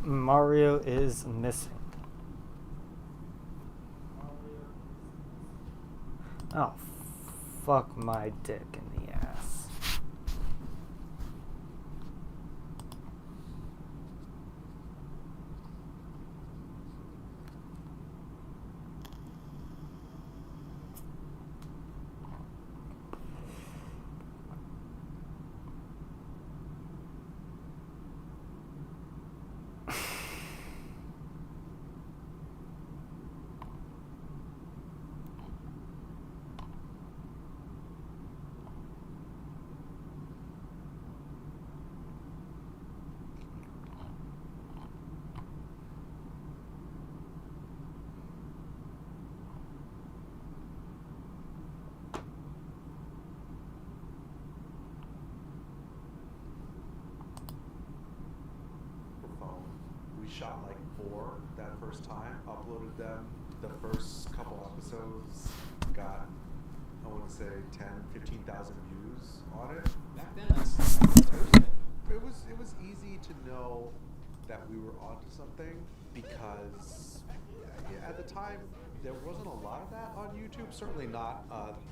Mario is missing. Oh, fuck my dick in the ass. We shot like 4 that first time, uploaded them. The first couple episodes got, I want to say 10, 15,000 views on it. Back then, that's good. It was easy to know that we were onto something because at the time there wasn't a lot of that on YouTube. Certainly not,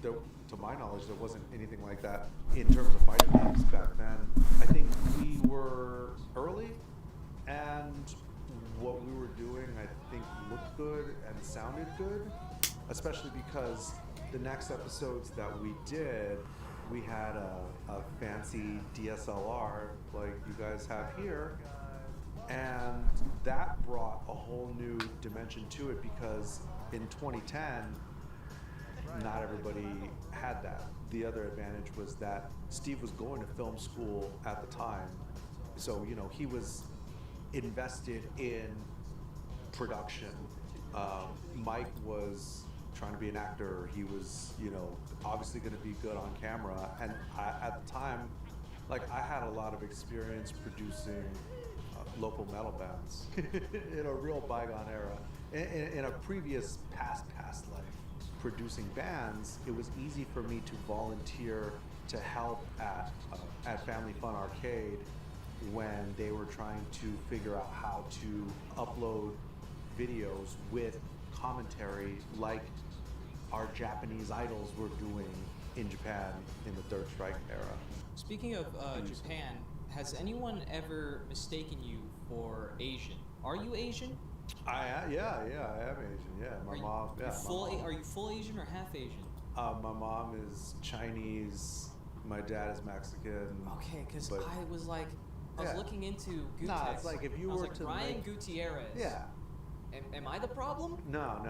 to my knowledge, there wasn't anything like that in terms of fighting games back then. I think we were early, and what we were doing, I think, looked good and sounded good, especially because the next episodes that we did, we had a fancy DSLR like you guys have here, and that brought a whole new dimension to it because in 2010, not everybody had that. The other advantage was that Steve was going to film school at the time, so he was invested in production. Mike was trying to be an actor. He was, obviously going to be good on camera. And at the time, I had a lot of experience producing local metal bands in a real bygone era. In a previous past life, producing bands, it was easy for me to volunteer to help at Family Fun Arcade when they were trying to figure out how to upload videos with commentary like our Japanese idols were doing in Japan in the Third Strike era. Speaking of Japan, has anyone ever mistaken you for Asian? Are you Asian? Yeah, I am Asian. Yeah, my mom. Yeah, Are you full Asian or half Asian? My mom is Chinese. My dad is Mexican. Okay, because I was looking into Gutex. No, it's like if you were to Ryan Gutierrez. Yeah. Am I the problem? No.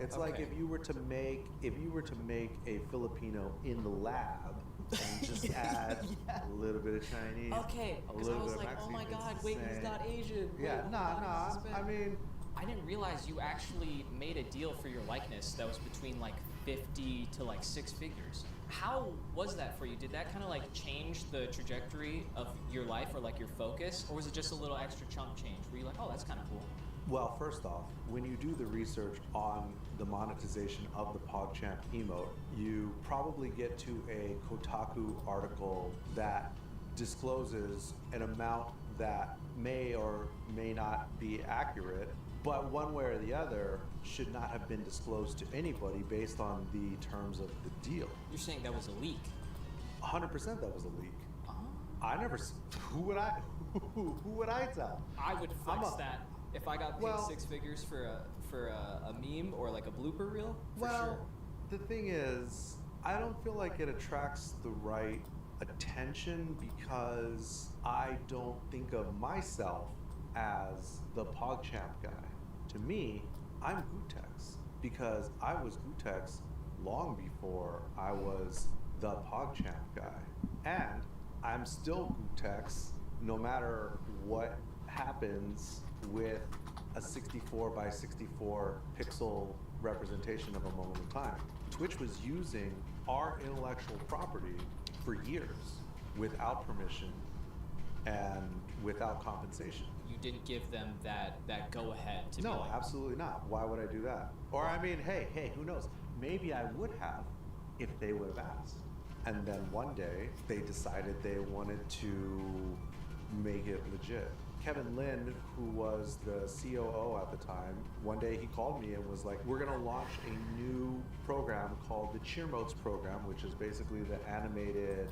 It's like if you were to make a Filipino in the lab and just add a little bit of Chinese. Okay, because I was like, oh my God, wait, he's not Asian. Yeah, no. I mean, I didn't realize you actually made a deal for your likeness that was between 50 to 6 figures. How was that for you? Did that kind of change the trajectory of your life or your focus, or was it just a little extra chump change? Were you like, oh, that's kind of cool? Well, first off, when you do the research on the monetization of the PogChamp emote, you probably get to a Kotaku article that discloses an amount that may or may not be accurate, but one way or the other should not have been disclosed to anybody based on the terms of the deal. You're saying that was a leak? 100% that was a leak. Uh-huh. I never. Who would I tell? I would flex that if I got paid 6 figures for a meme or a blooper reel. For sure. The thing is, I don't feel like it attracts the right attention because I don't think of myself as the PogChamp guy. To me, I'm Gutex because I was Gutex long before I was the PogChamp guy. And I'm still Gutex no matter what happens with a 64 by 64 pixel representation of a moment in time. Twitch was using our intellectual property for years without permission and without compensation. You didn't give them that go-ahead to No, absolutely not. Why would I do that? Or I mean, hey, who knows? Maybe I would have if they would have asked. And then one day they decided they wanted to make it legit. Kevin Lin, who was the COO at the time, one day he called me and was like, we're going to launch a new program called the Cheer Motes program, which is basically the animated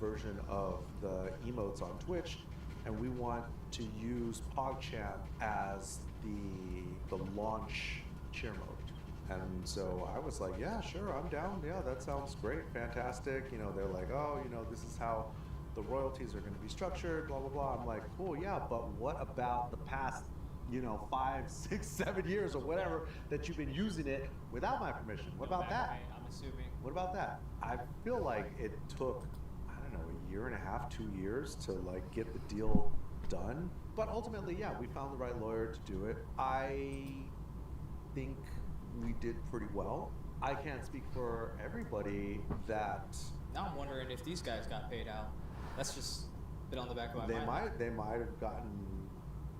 version of the emotes on Twitch. And we want to use PogChamp as the launch cheer mode. And so I was like, yeah, sure, I'm down. Yeah, that sounds great, fantastic. You know, they're like, oh, you know, this is how the royalties are going to be structured, blah, blah, blah. I'm like, cool, yeah, but what about the past, 5, 6, 7 years or whatever that you've been using it without my permission? What about that? Right, I'm assuming. What about that? I feel like it took, I don't know, a year and a half, 2 years to like get the deal done. But ultimately, yeah, we found the right lawyer to do it. I think we did pretty well. I can't speak for everybody that... Now I'm wondering if these guys got paid out. That's just been on the back of my mind. They might have gotten,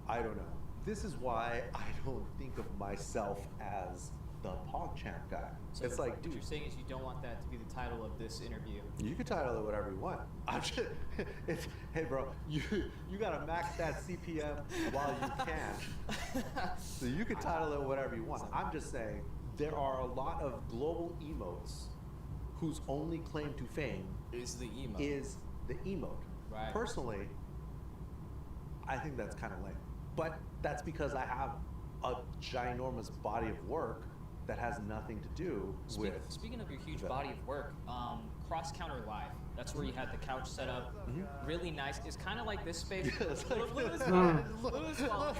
I don't know. This is why I don't think of myself as the PogChamp guy. So it's like, what dude, you're saying is you don't want that to be the title of this interview. you can title it whatever you want. I'm just, hey bro, you gotta max that CPM while you can. So you can title it whatever you want. I'm just saying there are a lot of global emotes whose only claim to fame Is the emote. is the emote. Right. Personally, I think that's kind of lame. But that's because I have a ginormous body of work that has nothing to do with... Speaking of your huge that. body of work, Cross Counter Live, that's where you had the couch set up, really nice. It's kind of like this space. Yeah, it's like Little this. small.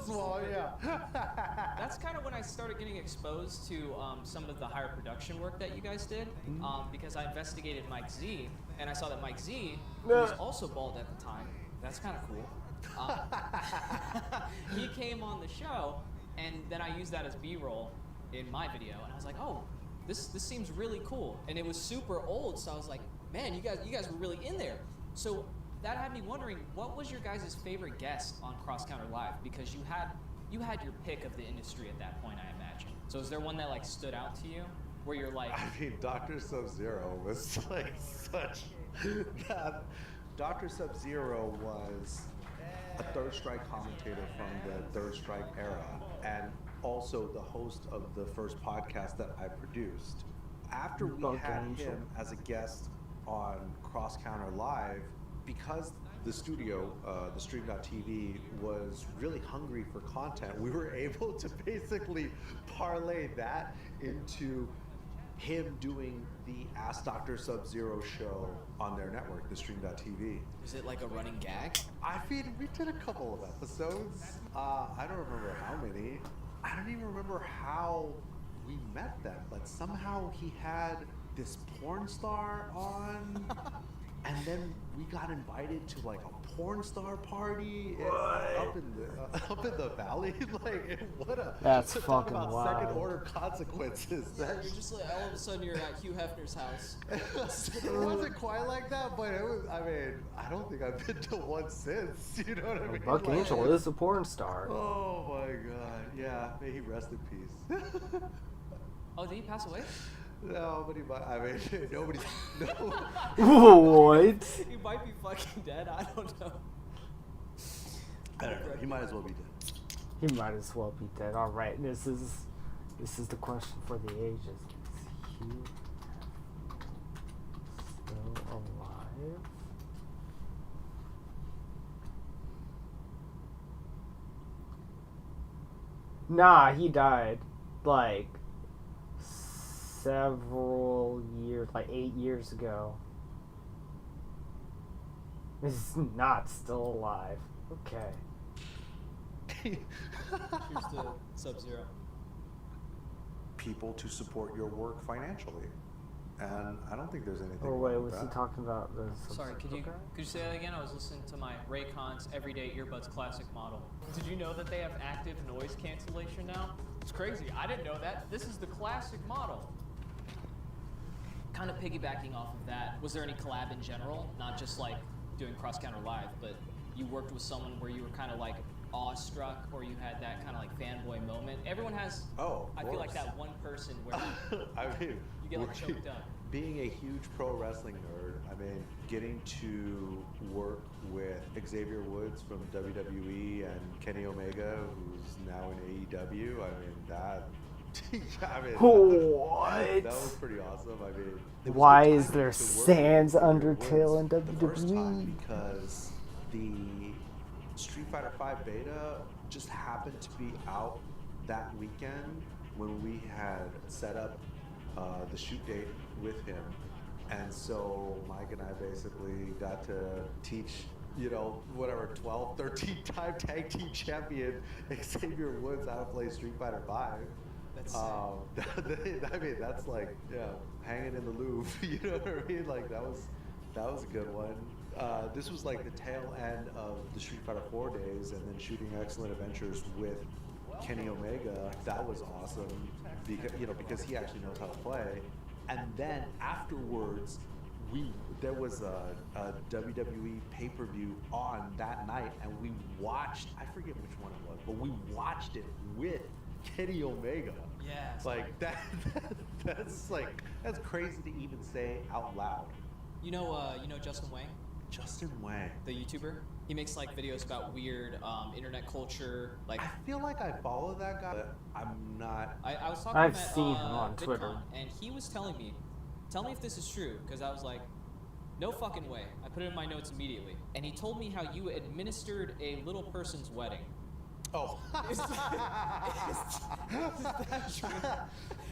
Small, yeah. That's kind of when I started getting exposed to some of the higher production work that you guys did, because I investigated Mike Z, and I saw that Mike Z, who was also bald at the time, that's kind of cool. He came on the show, and then I used that as B-roll in my video, and I was like, oh, this seems really cool. And it was super old, so I was like, man, you guys were really in there. So that had me wondering, what was your guys' favorite guest on Cross Counter Live? Because you had your pick of the industry at that point, I imagine. So is there one that like stood out to you, where you're like, I mean, Dr. Sub-Zero was like such... Dr. Sub-Zero was a Third Strike commentator from the Third Strike era, and also the host of the first podcast that I produced. After we had him as a guest on Cross Counter Live, because the studio, the Stream.tv, was really hungry for content, we were able to basically parlay that into him doing the Ask Dr. Sub-Zero show on their network, the Stream.tv. is it like a running gag? I mean, we did a couple of episodes. I don't remember how many. I don't even remember how we met them, but somehow he had this porn star on, and then we got invited to like a porn star party up in the valley. Like, what a That's to talk fucking about wild. second order consequences. You're just like, all of a sudden you're at Hugh Hefner's house. It wasn't quite like that, but it was. I mean, I don't think I've been to one since. You know what I mean? Buck Like, Angel is a porn star. oh my god! Yeah, may he rest in peace. Oh, did he pass away? No, but he might. I mean, nobody. No. What? He might be fucking dead. I don't know. I don't know. He might as well be dead. He might as well be dead. All right, this is the question for the ages. Is he still alive? Nah, he died like several years, like 8 years ago. He's not still alive. Okay. Here's to Sub-Zero. People to support your work financially, and I don't think there's anything. Oh wrong wait, with was he that. talking about the? Sorry, could you say that again? I was listening to my Raycon's Everyday Earbuds Classic model. Did you know that they have active noise cancellation now? It's crazy. I didn't know that. This is the classic model. Kind of piggybacking off of that, was there any collab in general? Not just like doing Cross Counter Live, but you worked with someone where you were kind of like awestruck, or you had that kind of like fanboy moment. Everyone has. Oh, of I feel like course. that one person where I mean, you get like choked up. being a huge pro wrestling nerd, I mean, getting to work with Xavier Woods from WWE and Kenny Omega, who's now in AEW. I mean, that. I mean, What? that was pretty awesome. I mean, it was Why good is there timing to work with Sans Xavier Undertale in Woods the first time WWE? because the Street Fighter V beta just happened to be out that weekend when we had set up the shoot date with him. And so Mike and I basically got to teach, you know, whatever, 12, 13-time tag team champion Xavier Woods how to play Street Fighter V. That's I mean, that's like, yeah, hanging in the Louvre. You know what I mean? Like that was a good one. This was like the tail end of the Street Fighter 4 days, and then shooting Excellent Adventures with Kenny Omega. That was awesome because he actually knows how to play. And then afterwards, there was a WWE pay-per-view on that night, and we watched. I forget which one it was, but we watched it with Kenny Omega. Yeah. Like that's crazy to even say out loud. You know Justin Wang, Justin Wang. the YouTuber. He makes like videos about weird internet culture. Like I feel like I follow that guy, but I'm not. I was talking I've to him at, seen him on VidCon, Twitter. and he was telling me, tell me if this is true, because I was like, no fucking way. I put it in my notes immediately, and he told me how you administered a little person's wedding. Oh. Is that true?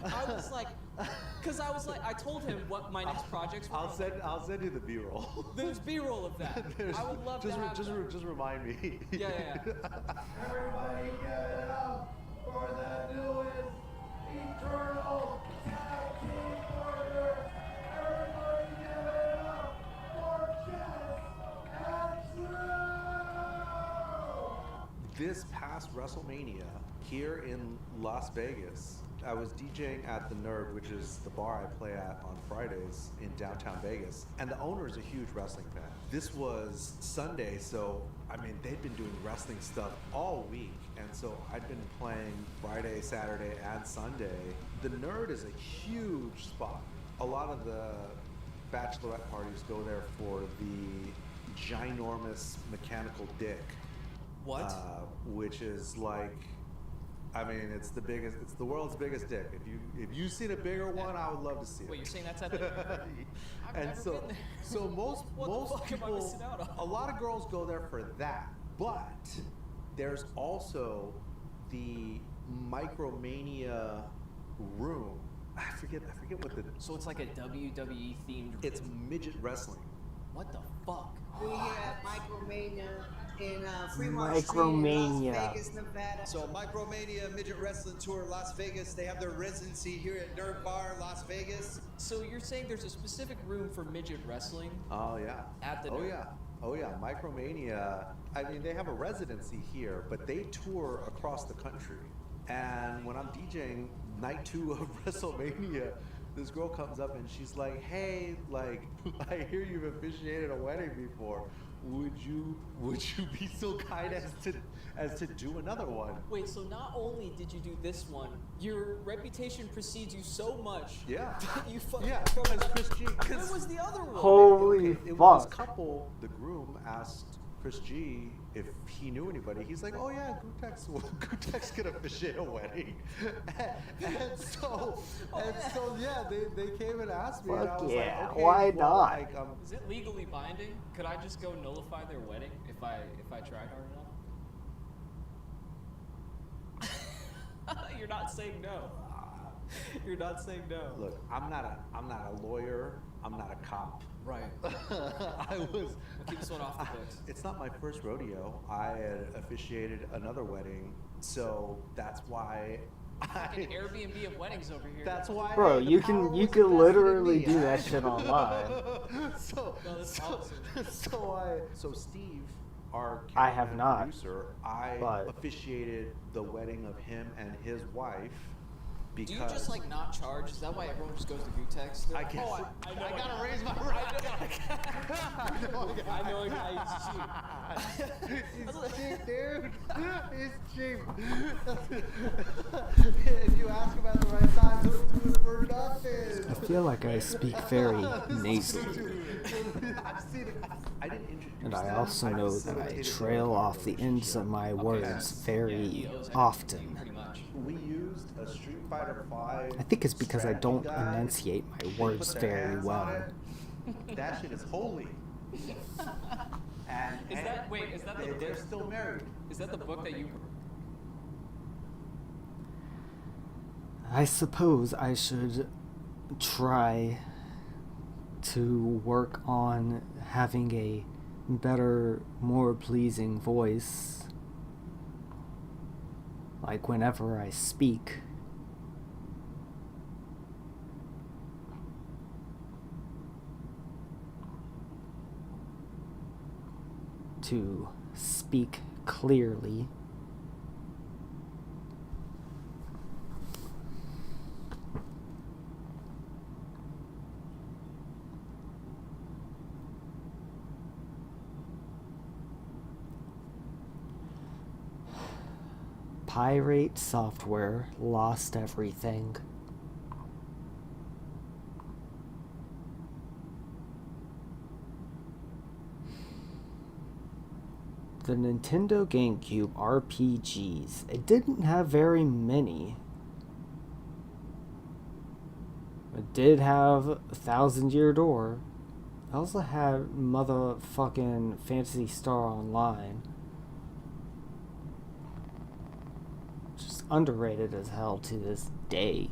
I was like, I told him what my next projects were. I'll send you the B-roll. There's B-roll of that. I would love to have that. Just remind me. Yeah. Everybody give it up for the newest eternal tag team partner. Everybody give it up for Chess and Drew. This past WrestleMania here in Las Vegas, I was DJing at the Nerd, which is the bar I play at on Fridays in downtown Vegas, and the owner is a huge wrestling fan. This was Sunday, so I mean they'd been doing wrestling stuff all week, and so I'd been playing Friday, Saturday, and Sunday. The Nerd is a huge spot. A lot of the bachelorette parties go there for the ginormous mechanical dick. What? Which is like, I mean, it's the world's biggest dick. If you've seen a bigger one, I would love to see it. Wait, you're saying that's at the? I've And never so, been there. so most What the most fuck am I people, missing out on? a lot of girls go there for that. But there's also the Micromania room. I forget what the. So it's like a WWE themed. It's midget wrestling. What the fuck? We here at Micromania in Fremont Street, Micromania. Las Vegas, Nevada. So Micromania Midget Wrestling Tour Las Vegas, they have their residency here at Nerd Bar, Las Vegas. So you're saying there's a specific room for midget wrestling? Oh yeah. At the Oh Nerd. yeah. Oh yeah. Micromania. I mean, they have a residency here, but they tour across the country. And when I'm DJing night 2 of WrestleMania, this girl comes up and she's like, "Hey, like, I hear you've officiated a wedding before. Would you be so kind as to do another one?" Wait, so not only did you do this one, your reputation precedes you so much Yeah. that you fucking. Yeah, because Chris G. Where was the other one? Holy It was fuck. couple. The groom asked Chris G if he knew anybody. He's like, "Oh yeah, Gutex could officiate a wedding," and so yeah, they came and asked me, and I Fuck was yeah, like, "Okay, why well, not?" Like, Is it legally binding? Could I just go nullify their wedding if I tried hard enough? You're not saying no. You're not saying no. Look, I'm not a lawyer. I'm not a cop. Right. I was. We'll keep this one off the books. It's not my first rodeo. I had officiated another wedding, so that's why Fucking Airbnb of weddings over here. That's why. Bro, the you power can was literally invested in do me. that shit online. So, No, that's awesome. so Steve, our I have cameraman not, producer, I but- officiated the wedding of him and his wife because Do you just like not charge? Is that why everyone just goes to Vutex? They're I like, guess oh, I gotta raise my I know a guy. It's cheap, dude. It's cheap. If you ask him at the right time, he'll do it for nothing. I feel like I speak very nasally, I've seen it. I didn't introduce and I them, also know that I facilitated trail their off the ends of my words very often. Pretty much. We used a Street Fighter 5. I think it's because I don't strategy guide. enunciate my They put words their very hands on well. it. That shit is holy. And Is that the they're still married. Is that the book that you? I suppose I should try to work on having a better, more pleasing voice. Like whenever I speak. To speak clearly. Pirate software lost everything. The Nintendo GameCube RPGs, it didn't have very many. It did have Thousand Year Door. It also had motherfucking Phantasy Star Online. Just underrated as hell to this day.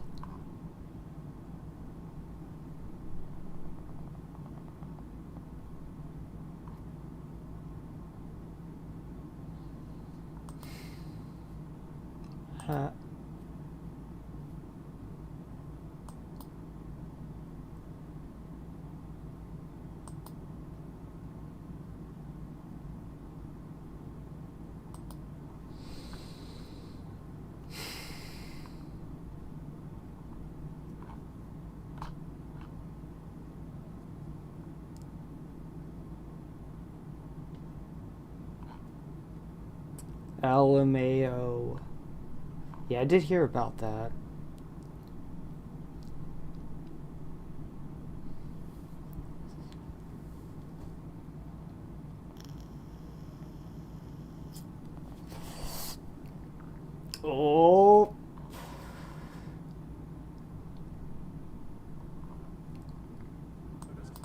LMAO. Yeah, I did hear about that. Oh.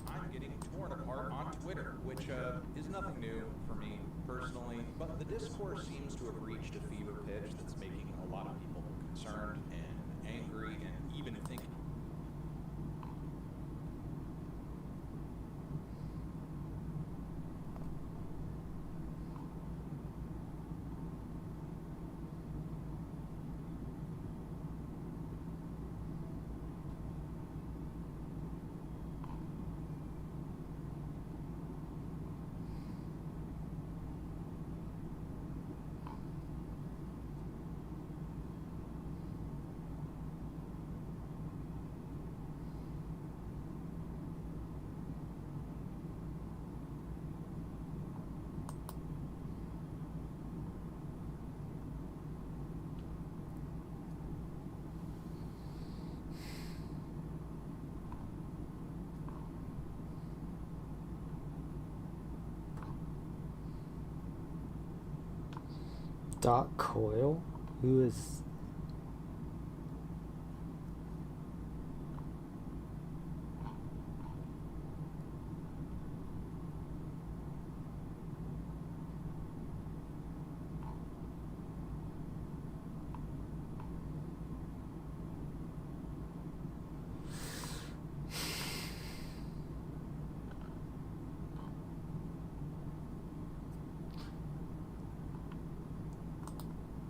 I'm getting torn apart on Twitter, which is nothing new for me personally, but the discourse seems to have reached a fever pitch that's making a lot of people concerned and angry and even thinking. Doc Coyle, who is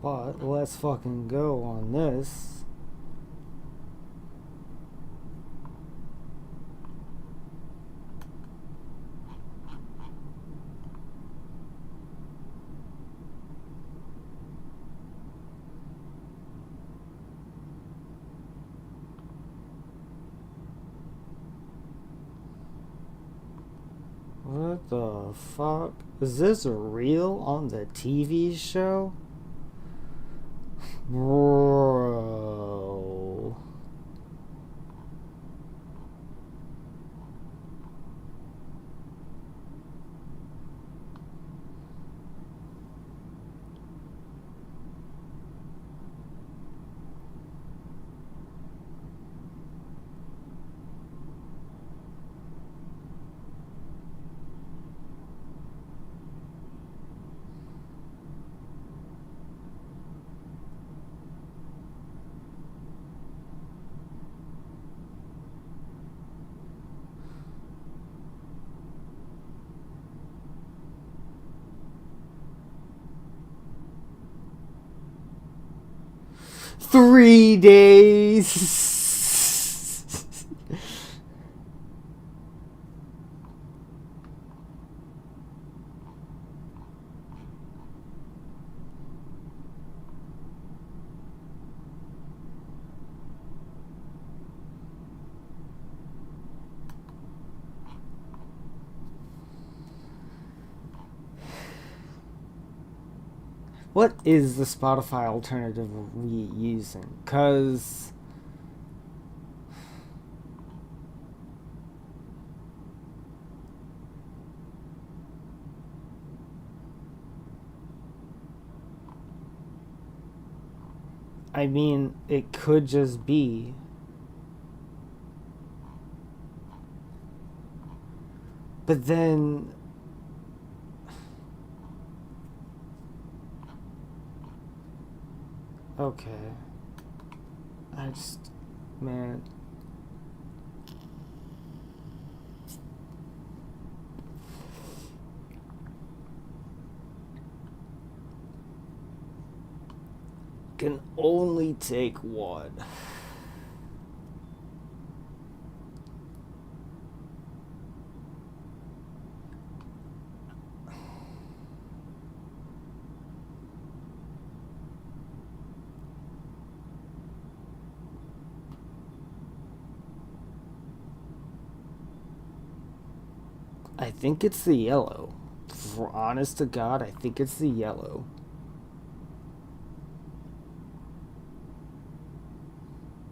but let's fucking go on this. the fuck? Is this real on the TV show? Bro. $3 days. What is the Spotify alternative we using? Cause I mean, it could just be. But then okay. I just, man. Can only take one. I think it's the yellow. For honest to God, I think it's the yellow.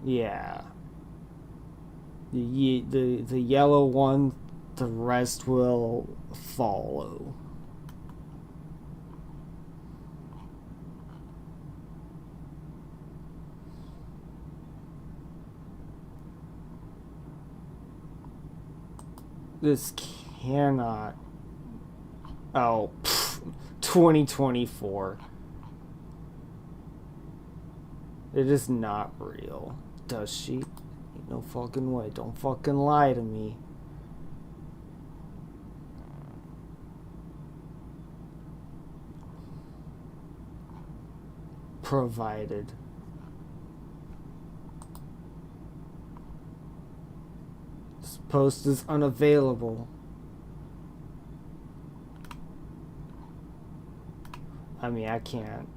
Yeah. The yellow one, the rest will follow. This cannot. Oh, 2024. It is not real. Does she? Ain't no fucking way. Don't fucking lie to me. Provided. This post is unavailable. I mean, I can't.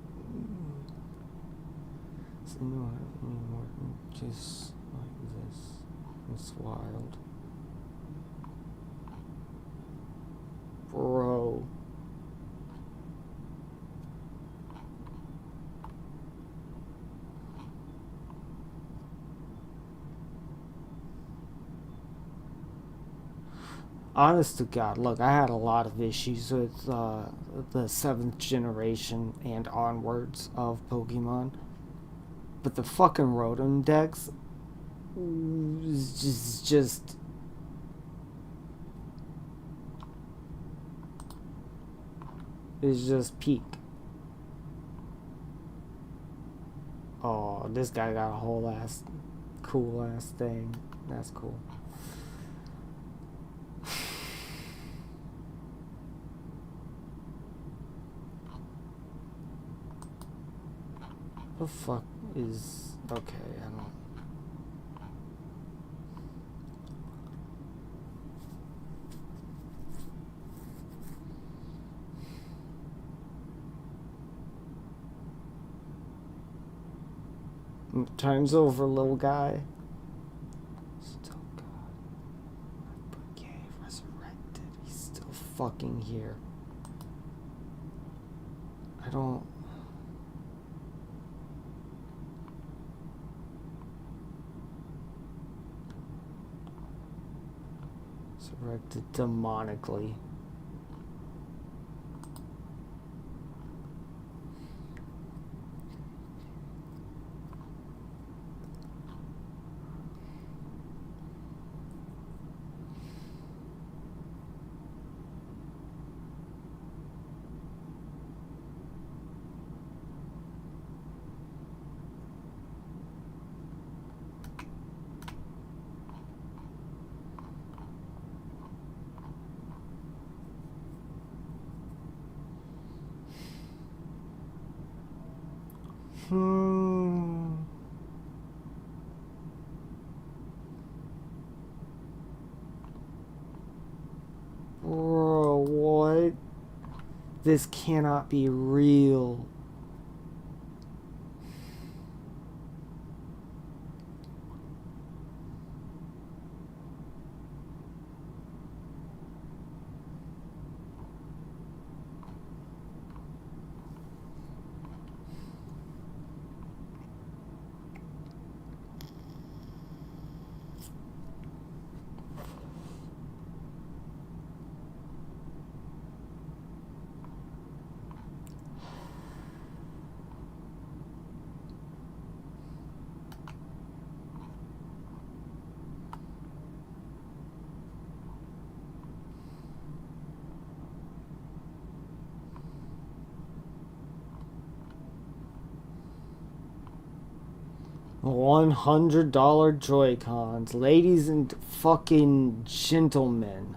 Just like this. It's wild. Bro. Honest to God, look, I had a lot of issues with the 7th generation and onwards of Pokemon. But the fucking Rotom Dex is just peak. Oh, this guy got a whole ass cool ass thing. That's cool. The fuck is okay? I don't. Time's over, little guy. Still God. But gay resurrected. He's still fucking here. I don't... Resurrected demonically. Bro, what? This cannot be real. $100 Joy-Cons. Ladies and fucking gentlemen.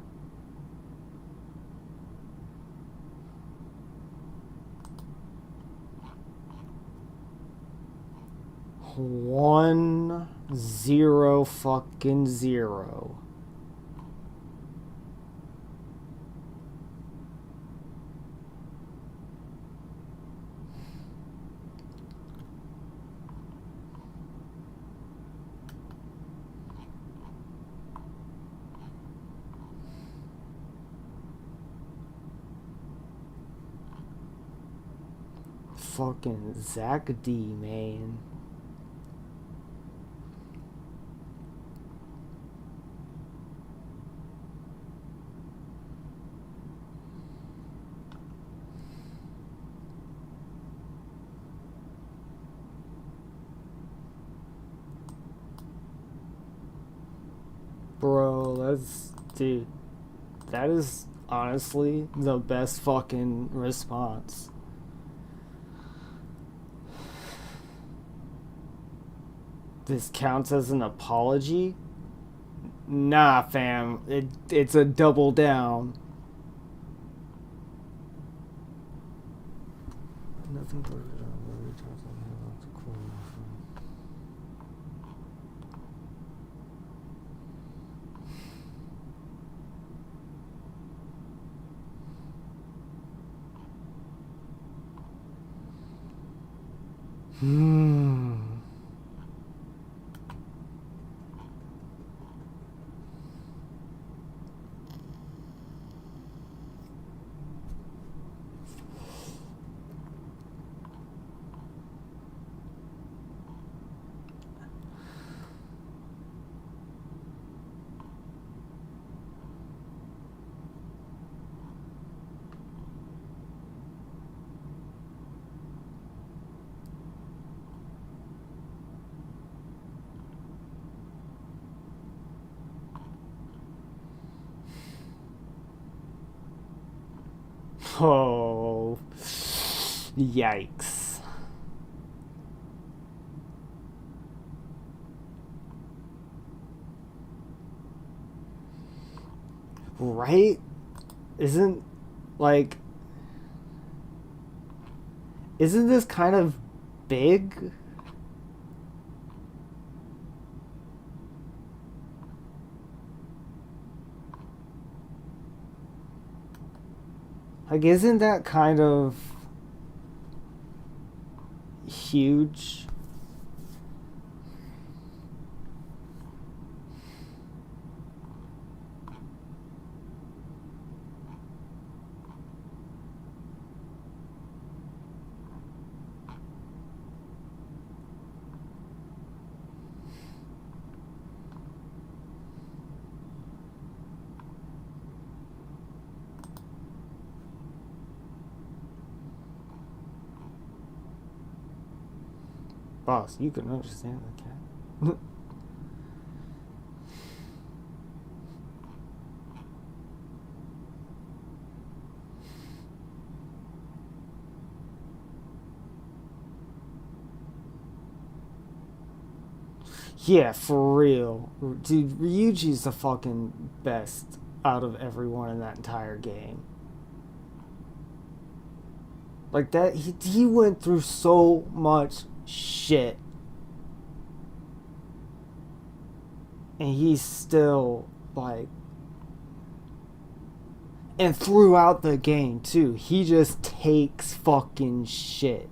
One zero fucking zero. Fucking Zach D, man. Bro, that's... Dude, that is honestly the best fucking response. This counts as an apology? Nah, fam. It's a double down. Nothing but oh, yikes. Right? Isn't this kind of big? Like, isn't that kind of huge? Boss, you can understand the cat. Yeah, for real. Dude, Ryuji's the fucking best out of everyone in that entire game. Like that, he went through so much shit. And he's still, like... And throughout the game, too, he just takes fucking shit.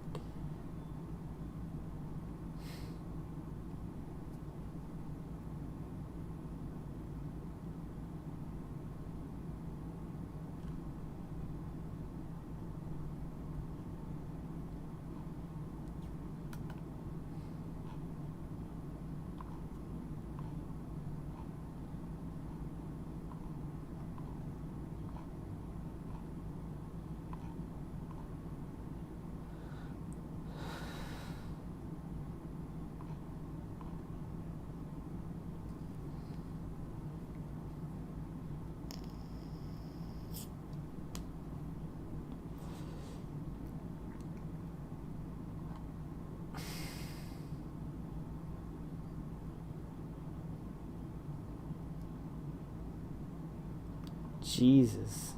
Jesus.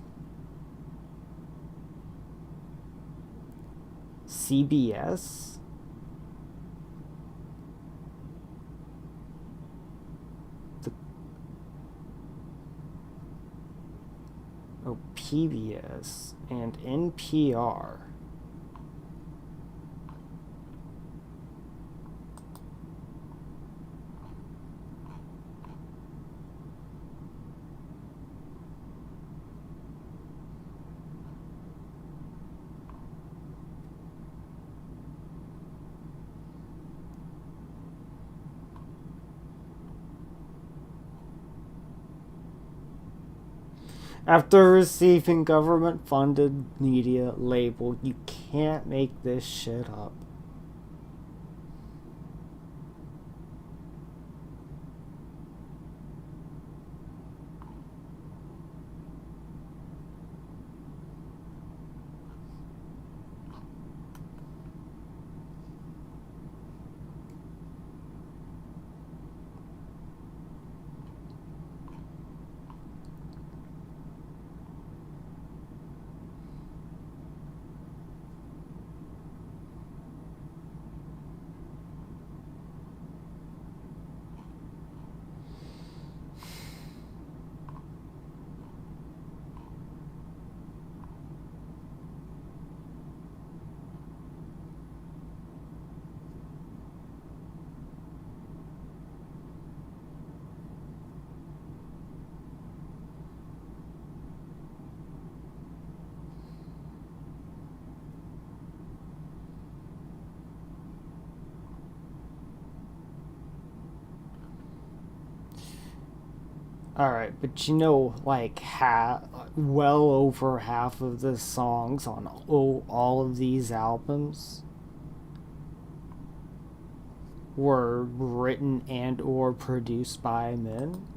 CBS? Oh, PBS and NPR. After receiving government-funded media label, you can't make this shit up. Alright, but you know, like, well over half of the songs on all of these albums were written and or produced by men.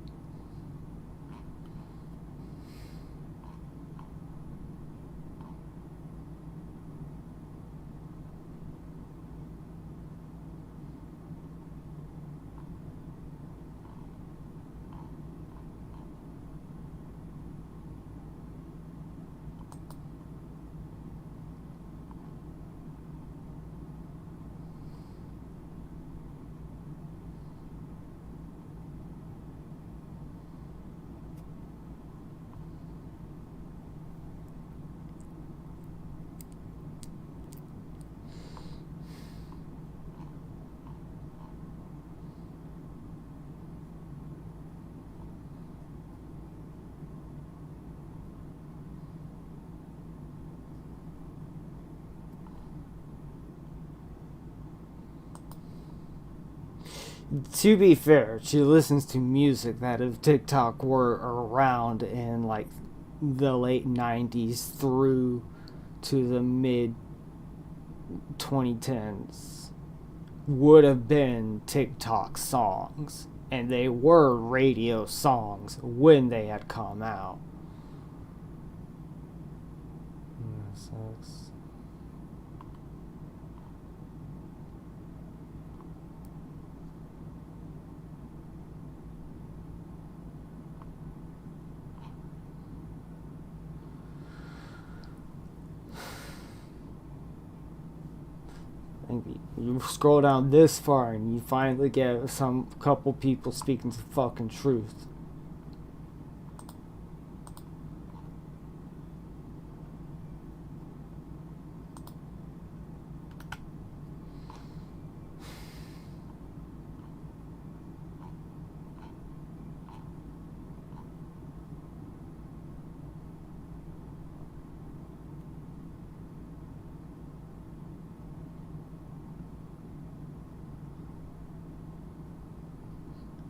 To be fair, she listens to music that if TikTok were around in like the late 90s through to the mid 2010s. would have been TikTok songs, and they were radio songs when they had come out. Sucks. You scroll down this far and you finally get some couple people speaking the fucking truth.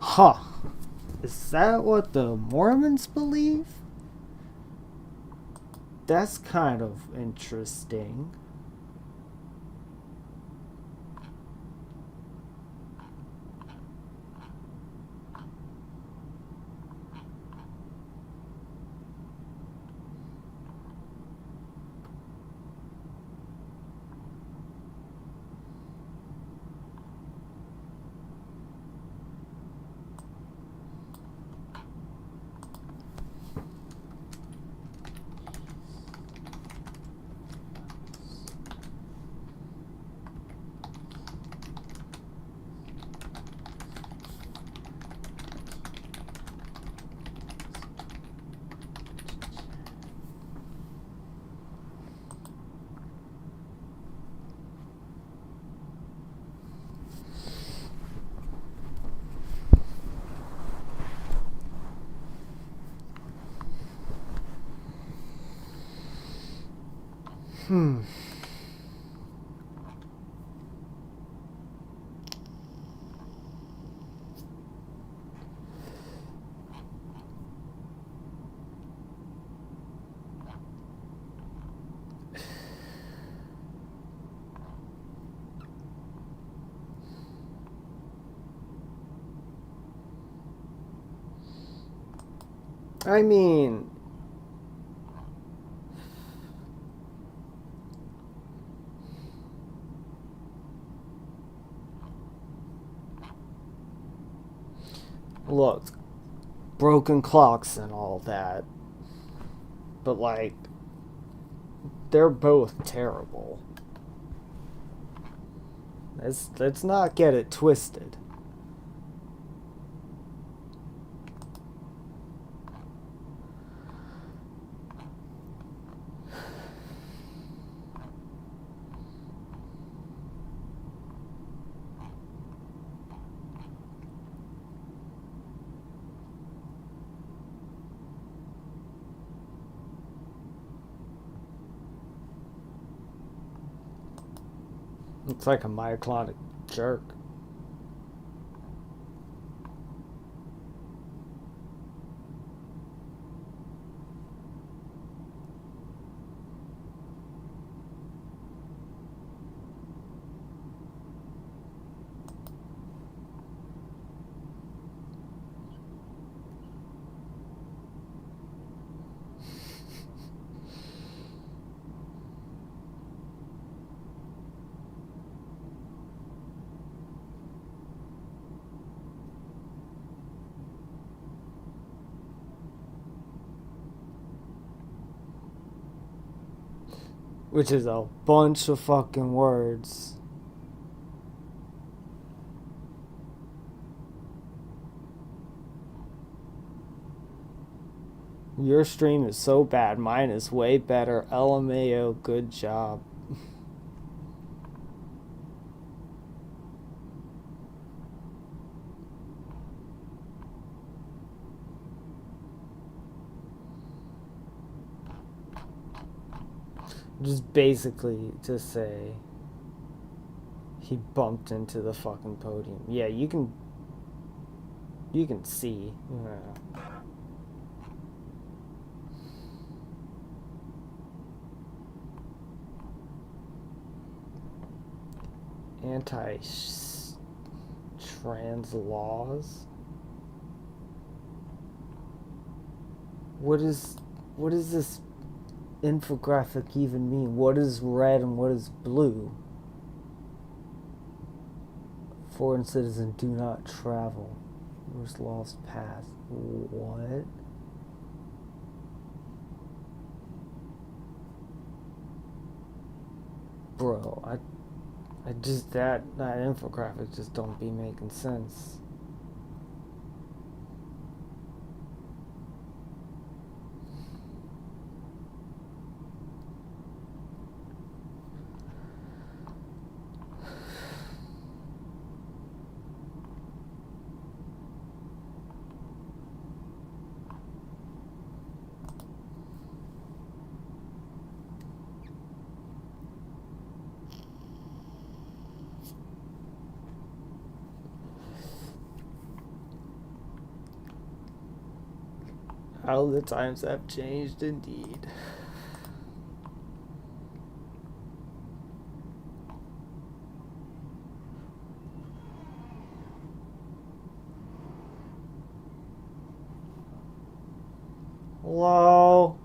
Huh. Is that what the Mormons believe? That's kind of interesting. I mean, look, broken clocks and all that, but like, they're both terrible. Let's not get it twisted. Looks like a myoclonic jerk. Which is a bunch of fucking words. Your stream is so bad, mine is way better. LMAO, good job. Just basically to say he bumped into the fucking podium. Yeah, you can see. Yeah. anti-trans laws. What is this infographic even mean? What is red and what is blue? Foreign citizens do not travel. Where's lost path? What? Bro, I just that infographic just don't be making sense. How the times have changed indeed. Hello?